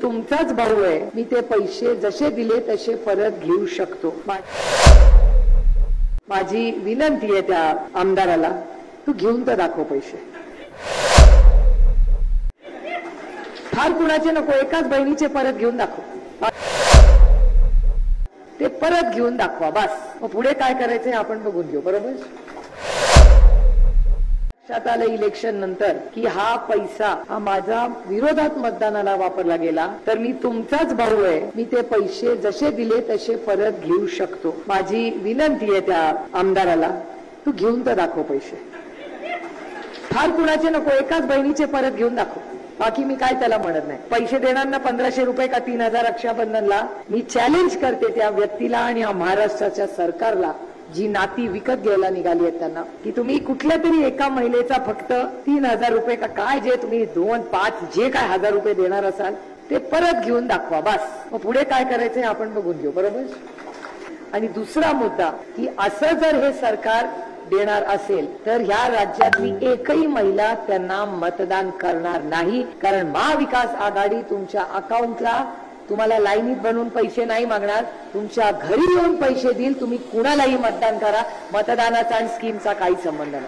तुमचाच भाऊ आहे, मी ते पैसे जसे दिले तसे परत घेऊ शकतो। माझी विनंती आहे त्या आमदाराला, तू घेऊन तर दाखव पैसे। फार कुणाचे नको, एकाच बहिणीचे परत घेऊन दाखव, ते परत घेऊन दाखवा बस। मग पुढे काय करायचंय आपण बघून घेऊ, बरोबर। लक्षात आलं इलेक्शन नंतर की हा पैसा हा माझ्या विरोधात मतदानाला वापरला गेला, तर मी तुमचाच भाऊ आहे, मी ते पैसे जसे दिले तसे परत घेऊ शकतो। माझी विनंती आहे त्या आमदाराला, तू घेऊन तर दाखव पैसे। फार कुणाचे नको, एकाच बहिणीचे परत घेऊन दाखव, बाकी मी काय त्याला म्हणत नाही। पैसे देणार ना 1500 रुपये का 3000 रक्षाबंधनला, मी चॅलेंज करते त्या व्यक्तीला आणि महाराष्ट्राच्या सरकारला जी नाती विकत घ्यायला निघाली आहेत त्यांना, की तुम्ही कुठल्या तरी एका महिलेचा फक्त 3000 रुपये का काय, जे तुम्ही 2, 5 जे काय 1000 रुपये देणार असाल ते परत घेऊन दाखवा बस। मग पुढे काय करायचंय आपण बघून घेऊ, बरोबर। आणि दुसरा मुद्दा की असं जर हे सरकार देणार असेल तर ह्या राज्यातली एकही महिला त्यांना मतदान करणार नाही, कारण महाविकास आघाडी तुमच्या अकाउंटला तुम्हाला लाईनीत बनवून पैसे नाही मागणार, तुमच्या घरी येऊन पैसे देईल। तुम्ही कुणालाही मतदान करा, मतदानाचा आणि स्कीमचा काही संबंध नाही।